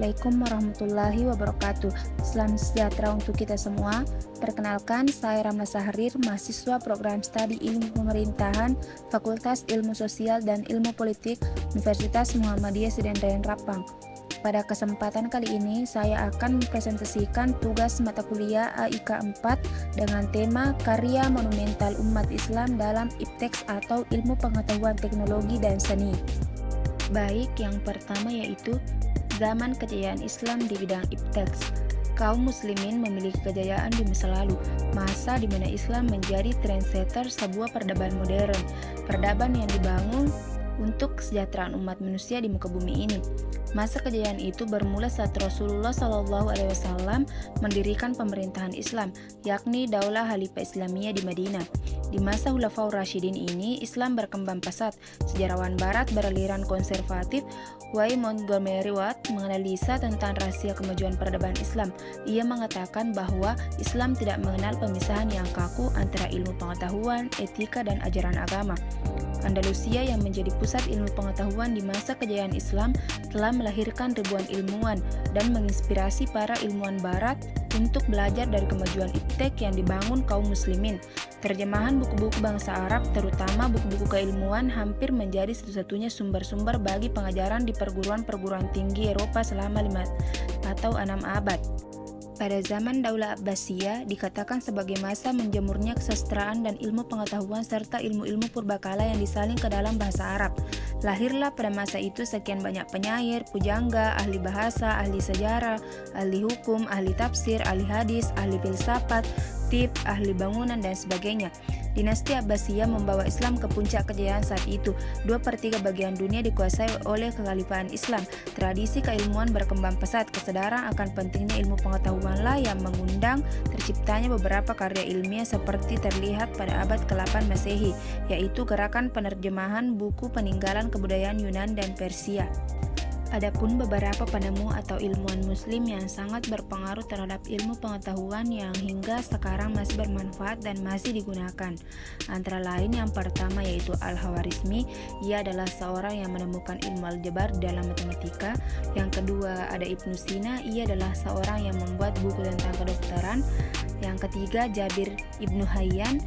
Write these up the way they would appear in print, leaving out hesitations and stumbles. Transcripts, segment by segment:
Assalamualaikum warahmatullahi wabarakatuh. Salam sejahtera untuk kita semua. Perkenalkan, saya Ramla Sahrir, mahasiswa program studi Ilmu Pemerintahan, Fakultas Ilmu Sosial dan Ilmu Politik, Universitas Muhammadiyah Sedendayan Rapang. Pada kesempatan kali ini, saya akan mempresentasikan tugas mata kuliah AIK 4 dengan tema Karya Monumental Umat Islam dalam IPTEX atau Ilmu Pengetahuan Teknologi dan Seni. Baik, yang pertama yaitu zaman kejayaan Islam di bidang IPTEX. Kaum muslimin memiliki kejayaan di masa lalu, masa di mana Islam menjadi trendsetter sebuah peradaban modern, peradaban yang dibangun untuk kesejahteraan umat manusia di muka bumi ini. Masa kejayaan itu bermula saat Rasulullah SAW mendirikan pemerintahan Islam, yakni Daulah Khalifah Islamiyah di Madinah. Di masa Khulafaur Rasyidin ini, Islam berkembang pesat. Sejarawan Barat beraliran konservatif, Y. Montgomery Watt menganalisa tentang rahasia kemajuan peradaban Islam. Ia mengatakan bahwa Islam tidak mengenal pemisahan yang kaku antara ilmu pengetahuan, etika, dan ajaran agama. Andalusia yang menjadi pusat ilmu pengetahuan di masa kejayaan Islam telah melahirkan ribuan ilmuwan dan menginspirasi para ilmuwan barat untuk belajar dari kemajuan IPTEX yang dibangun kaum muslimin. Terjemahan buku-buku bangsa Arab, terutama buku-buku keilmuan, hampir menjadi satu-satunya sumber-sumber bagi pengajaran di perguruan-perguruan tinggi Eropa selama 5 atau 6 abad. Pada zaman Daulah Abbasiyah dikatakan sebagai masa menjemurnya kesastraan dan ilmu pengetahuan serta ilmu-ilmu purbakala yang disalin ke dalam bahasa Arab. Lahirlah pada masa itu sekian banyak penyair, pujangga, ahli bahasa, ahli sejarah, ahli hukum, ahli tafsir, ahli hadis, ahli filsafat, tip, ahli bangunan, dan sebagainya. Dinasti Abbasiyah membawa Islam ke puncak kejayaan saat itu. 2/3 bagian dunia dikuasai oleh kekhalifahan Islam. Tradisi keilmuan berkembang pesat. Kesadaran akan pentingnya ilmu pengetahuanlah yang mengundang terciptanya beberapa karya ilmiah seperti terlihat pada abad ke-8 Masehi, yaitu gerakan penerjemahan buku peninggalan kebudayaan Yunan dan Persia. Adapun beberapa penemu atau ilmuwan muslim yang sangat berpengaruh terhadap ilmu pengetahuan yang hingga sekarang masih bermanfaat dan masih digunakan. Antara lain yang pertama yaitu Al-Khwarizmi, ia adalah seorang yang menemukan ilmu aljabar dalam matematika. Yang kedua ada Ibnu Sina, ia adalah seorang yang membuat buku tentang kedokteran. Yang ketiga Jabir Ibnu Hayyan,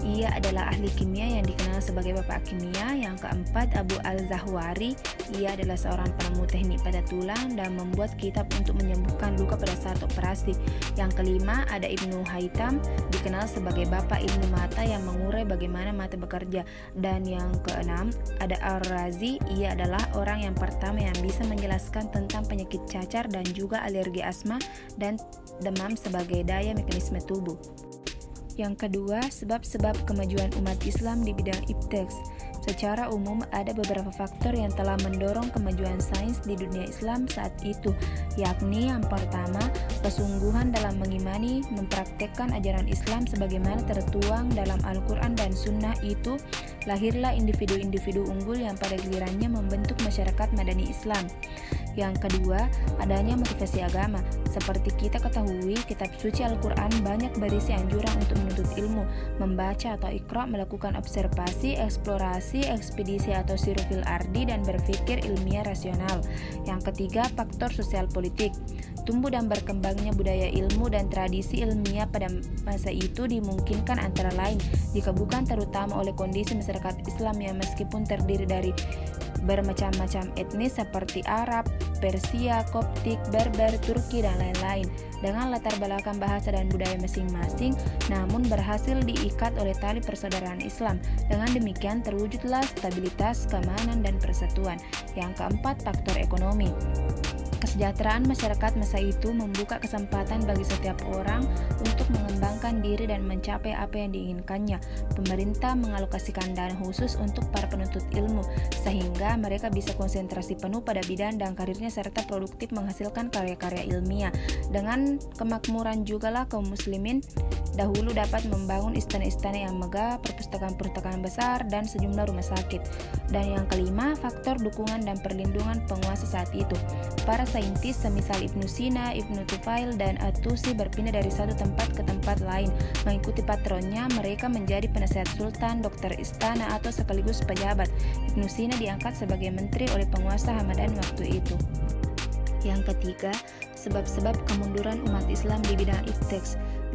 ia adalah ahli kimia yang dikenal sebagai bapak kimia. Yang keempat Abu Al-Zahwari, ia adalah seorang penemu teknik pada tulang dan membuat kitab untuk menyembuhkan luka pada saat operasi. Yang kelima ada Ibnu Haytham, dikenal sebagai bapak ilmu mata yang mengurai bagaimana mata bekerja. Dan yang keenam ada Ar-Razi, ia adalah orang yang pertama yang bisa menjelaskan tentang penyakit cacar dan juga alergi asma dan demam sebagai daya mekanisme tubuh. Yang kedua, sebab-sebab kemajuan umat Islam di bidang IPTEX. Secara umum, ada beberapa faktor yang telah mendorong kemajuan sains di dunia Islam saat itu, yakni yang pertama, kesungguhan dalam mengimani, mempraktekkan ajaran Islam sebagaimana tertuang dalam Al-Quran dan Sunnah itu, lahirlah individu-individu unggul yang pada gilirannya membentuk masyarakat madani Islam. Yang kedua, adanya motivasi agama. Seperti kita ketahui, kitab suci Al-Quran banyak berisi anjuran untuk menuntut ilmu, membaca atau iqra, melakukan observasi, eksplorasi, ekspedisi atau siru fil ardi, dan berpikir ilmiah rasional. Yang ketiga, faktor sosial politik. Tumbuh dan berkembangnya budaya ilmu dan tradisi ilmiah pada masa itu dimungkinkan antara lain dikabulkan terutama oleh kondisi masyarakat Islam yang meskipun terdiri dari bermacam-macam etnis seperti Arab, Persia, Koptik, Berber, Turki, dan lain-lain dengan latar belakang bahasa dan budaya masing-masing, namun berhasil diikat oleh tali persaudaraan Islam. Dengan demikian terwujudlah stabilitas, keamanan, dan persatuan. Yang keempat, faktor ekonomi. Kesejahteraan masyarakat masa itu membuka kesempatan bagi setiap orang untuk mengembangkan diri dan mencapai apa yang diinginkannya. Pemerintah mengalokasikan dana khusus untuk para penuntut ilmu, sehingga mereka bisa konsentrasi penuh pada bidang dan karirnya serta produktif menghasilkan karya-karya ilmiah. Dengan kemakmuran jugalah kaum muslimin dahulu dapat membangun istana-istana yang megah, perpustakaan-perpustakaan besar, dan sejumlah rumah sakit. Dan yang kelima, faktor dukungan dan perlindungan penguasa saat itu. Para saintis semisal Ibnu Sina, Ibnu Tufail, dan At-Tusi berpindah dari satu tempat ke tempat lain. Mengikuti patronnya, mereka menjadi penasehat sultan, dokter istana, atau sekaligus pejabat. Ibnu Sina diangkat sebagai menteri oleh penguasa Hamadan waktu itu. Yang ketiga, sebab-sebab kemunduran umat Islam di bidang iptek.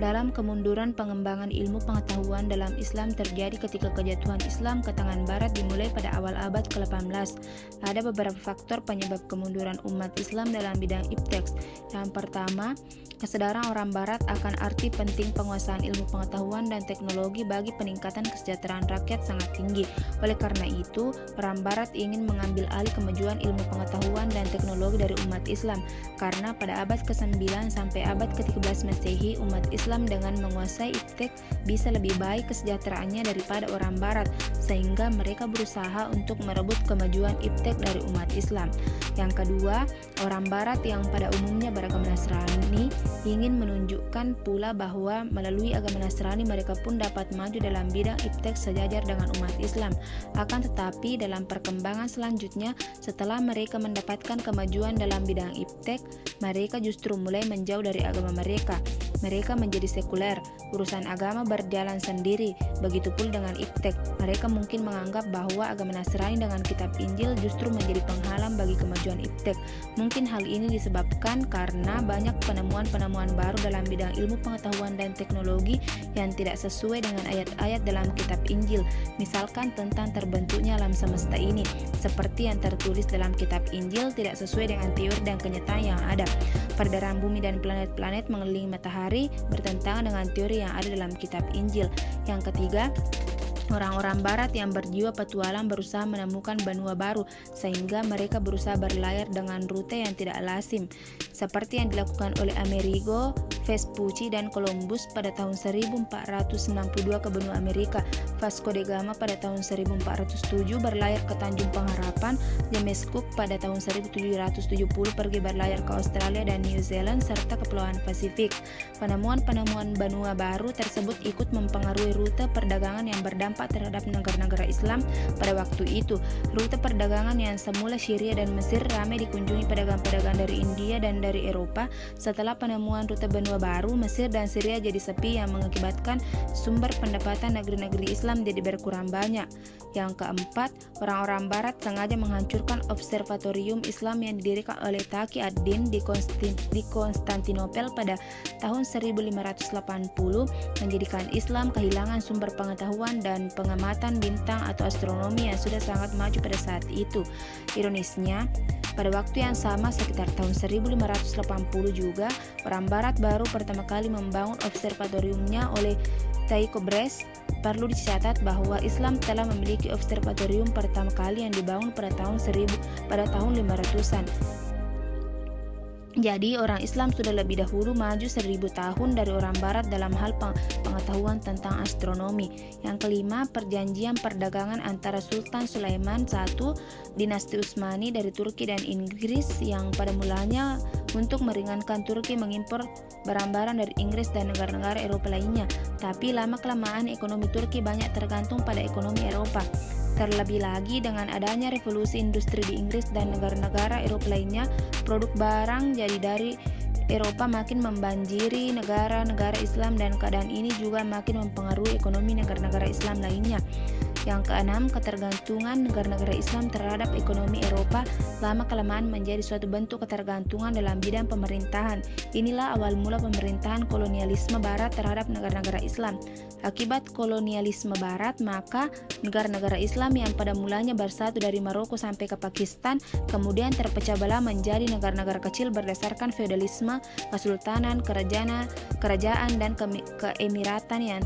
Dalam kemunduran pengembangan ilmu pengetahuan dalam Islam terjadi ketika kejatuhan Islam ke tangan Barat dimulai pada awal abad ke-18. Ada beberapa faktor penyebab kemunduran umat Islam dalam bidang iptek. Yang pertama, kesadaran orang Barat akan arti penting penguasaan ilmu pengetahuan dan teknologi bagi peningkatan kesejahteraan rakyat sangat tinggi. Oleh karena itu, orang Barat ingin mengambil alih kemajuan ilmu pengetahuan dan teknologi dari umat Islam, karena pada abad ke-9 sampai abad ke-13 Masehi, umat Islam dengan menguasai iptek bisa lebih baik kesejahteraannya daripada orang Barat, sehingga mereka berusaha untuk merebut kemajuan iptek dari umat Islam. Yang kedua, orang Barat yang pada umumnya beragama Nasrani ingin menunjukkan pula bahwa melalui agama Nasrani mereka pun dapat maju dalam bidang iptek sejajar dengan umat Islam. Akan tetapi dalam perkembangan selanjutnya, setelah mereka mendapatkan kemajuan dalam bidang iptek, mereka justru mulai menjauh dari agama mereka. Mereka menjadi sekuler, urusan agama berjalan sendiri. Begitu pula dengan iptek. Mereka mungkin menganggap bahwa agama Nasrani dengan kitab Injil justru menjadi penghalang bagi kemajuan iptek. Mungkin hal ini disebabkan karena banyak penemuan-penemuan baru dalam bidang ilmu pengetahuan dan teknologi yang tidak sesuai dengan ayat-ayat dalam kitab Injil. Misalkan tentang terbentuknya alam semesta ini, seperti yang tertulis dalam kitab Injil tidak sesuai dengan teori dan kenyataan yang ada. Peredaran bumi dan planet-planet mengelilingi matahari bertentangan dengan teori yang ada dalam kitab Injil. Yang ketiga, orang-orang Barat yang berjiwa petualang berusaha menemukan benua baru, sehingga mereka berusaha berlayar dengan rute yang tidak lazim, seperti yang dilakukan oleh Amerigo Vespucci dan Columbus pada tahun 1492 ke benua Amerika. Vasco da Gama pada tahun 1407 berlayar ke Tanjung Pengharapan. James Cook pada tahun 1770 pergi berlayar ke Australia dan New Zealand serta Kepulauan Pasifik. Penemuan-penemuan benua baru tersebut ikut mempengaruhi rute perdagangan yang berdampak terhadap negara-negara Islam pada waktu itu. Rute perdagangan yang semula Syria dan Mesir ramai dikunjungi pedagang-pedagang dari India dan dari Eropa. Setelah penemuan rute benua baru, Mesir dan Syria jadi sepi yang mengakibatkan sumber pendapatan negeri-negeri Islam jadi berkurang banyak. Yang keempat, orang-orang Barat sengaja menghancurkan observatorium Islam yang didirikan oleh Taqi ad-Din di Konstantinopel pada tahun 1580, menjadikan Islam kehilangan sumber pengetahuan dan pengamatan bintang atau astronomi yang sudah sangat maju pada saat itu. Ironisnya, pada waktu yang sama sekitar tahun 1580 juga, orang Barat baru pertama kali membangun observatoriumnya oleh Tycho Brahe. Perlu dicatat bahwa Islam telah memiliki observatorium pertama kali yang dibangun pada tahun 500-an. Jadi orang Islam sudah lebih dahulu maju 1000 tahun dari orang Barat dalam hal pengetahuan tentang astronomi. Yang kelima, perjanjian perdagangan antara Sultan Sulaiman I, dinasti Utsmani dari Turki dan Inggris yang pada mulanya untuk meringankan Turki mengimpor barang-barang dari Inggris dan negara-negara Eropa lainnya. Tapi lama-kelamaan ekonomi Turki banyak tergantung pada ekonomi Eropa. Terlebih lagi dengan adanya revolusi industri di Inggris dan negara-negara Eropa lainnya, produk barang jadi dari Eropa makin membanjiri negara-negara Islam dan keadaan ini juga makin mempengaruhi ekonomi negara-negara Islam lainnya. Yang keenam, ketergantungan negara-negara Islam terhadap ekonomi Eropa lama-kelamaan menjadi suatu bentuk ketergantungan dalam bidang pemerintahan. Inilah awal mula pemerintahan kolonialisme Barat terhadap negara-negara Islam. Akibat kolonialisme Barat, maka negara-negara Islam yang pada mulanya bersatu dari Maroko sampai ke Pakistan, kemudian terpecah belah menjadi negara-negara kecil berdasarkan feodalisme, kesultanan, kerajaan dan keemiratan yang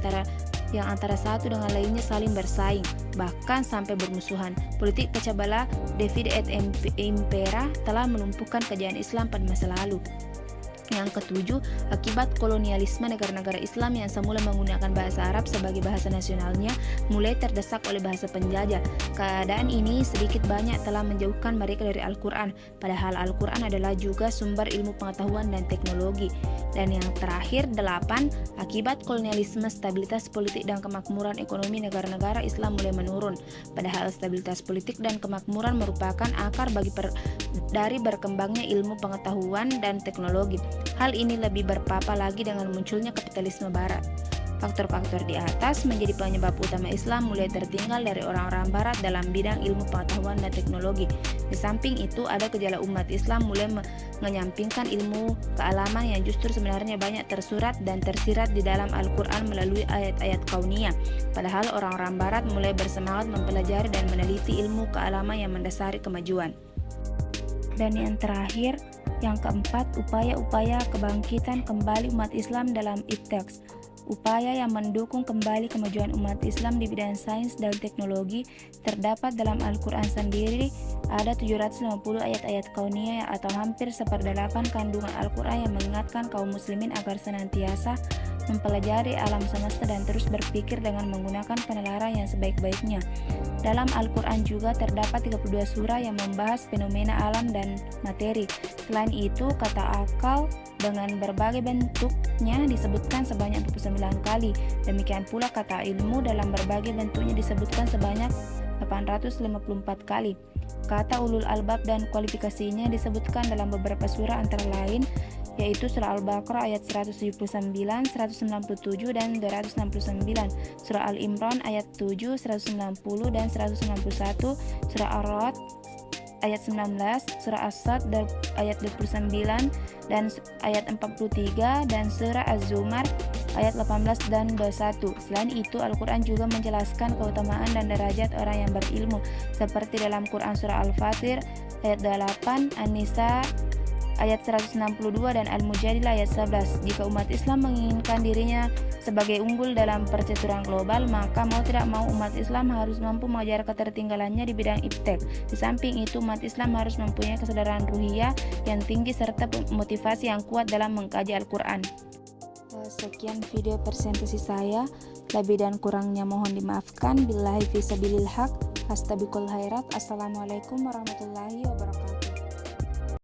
antara satu dengan lainnya saling bersaing, bahkan sampai bermusuhan. Politik pecah belah divide et impera telah melumpuhkan kejayaan Islam pada masa lalu. Yang ketujuh, akibat kolonialisme negara-negara Islam yang semula menggunakan bahasa Arab sebagai bahasa nasionalnya mulai terdesak oleh bahasa penjajah. Keadaan ini sedikit banyak telah menjauhkan mereka dari Al-Quran, padahal Al-Quran adalah juga sumber ilmu pengetahuan dan teknologi. Dan yang terakhir, 8, akibat kolonialisme stabilitas politik dan kemakmuran ekonomi negara-negara Islam mulai menurun, padahal stabilitas politik dan kemakmuran merupakan akar dari berkembangnya ilmu pengetahuan dan teknologi. Hal ini lebih berpapa lagi dengan munculnya kapitalisme Barat. Faktor-faktor di atas menjadi penyebab utama Islam mulai tertinggal dari orang-orang Barat dalam bidang ilmu pengetahuan dan teknologi. Di samping itu, ada gejala umat Islam mulai menyampingkan ilmu kealaman yang justru sebenarnya banyak tersurat dan tersirat di dalam Al-Quran melalui ayat-ayat kauniyah. Padahal orang-orang Barat mulai bersemangat mempelajari dan meneliti ilmu kealaman yang mendasari kemajuan. Dan yang terakhir, yang keempat, upaya-upaya kebangkitan kembali umat Islam dalam IPTEX. Upaya yang mendukung kembali kemajuan umat Islam di bidang sains dan teknologi terdapat dalam Al-Quran sendiri. Ada 750 ayat-ayat kauniyah atau hampir 1/8 kandungan Al-Quran yang mengingatkan kaum muslimin agar senantiasa mempelajari alam semesta dan terus berpikir dengan menggunakan penalaran yang sebaik-baiknya. Dalam Al-Quran juga terdapat 32 surah yang membahas fenomena alam dan materi. Selain itu, kata akal dengan berbagai bentuknya disebutkan sebanyak 29 kali. Demikian pula kata ilmu dalam berbagai bentuknya disebutkan sebanyak 854 kali. Kata ulul albab dan kualifikasinya disebutkan dalam beberapa surah antara lain yaitu surah Al-Baqarah ayat 179, 197 dan 269, surah Al-Imran ayat 7, 190 dan 191, surah Ar-Ra'd ayat 19, surah As-Sad ayat 29 dan ayat 43 dan surah Az-Zumar ayat 18 dan 21. Selain itu, Al-Quran juga menjelaskan keutamaan dan derajat orang yang berilmu seperti dalam Quran surah Al-Fatir ayat 28, An-Nisa ayat 162 dan Al-Mujadilah ayat 11. Jika umat Islam menginginkan dirinya sebagai unggul dalam percaturan global, maka mau tidak mau umat Islam harus mampu mengejar ketertinggalannya di bidang IPTEK. Di samping itu, umat Islam harus mempunyai kesadaran ruhiyah yang tinggi serta motivasi yang kuat dalam mengkaji Al-Quran. Sekian video presentasi saya. Lebih dan kurangnya mohon dimaafkan. Billahi fisabilil haq. Astabiqul khairat. Assalamualaikum warahmatullahi wabarakatuh.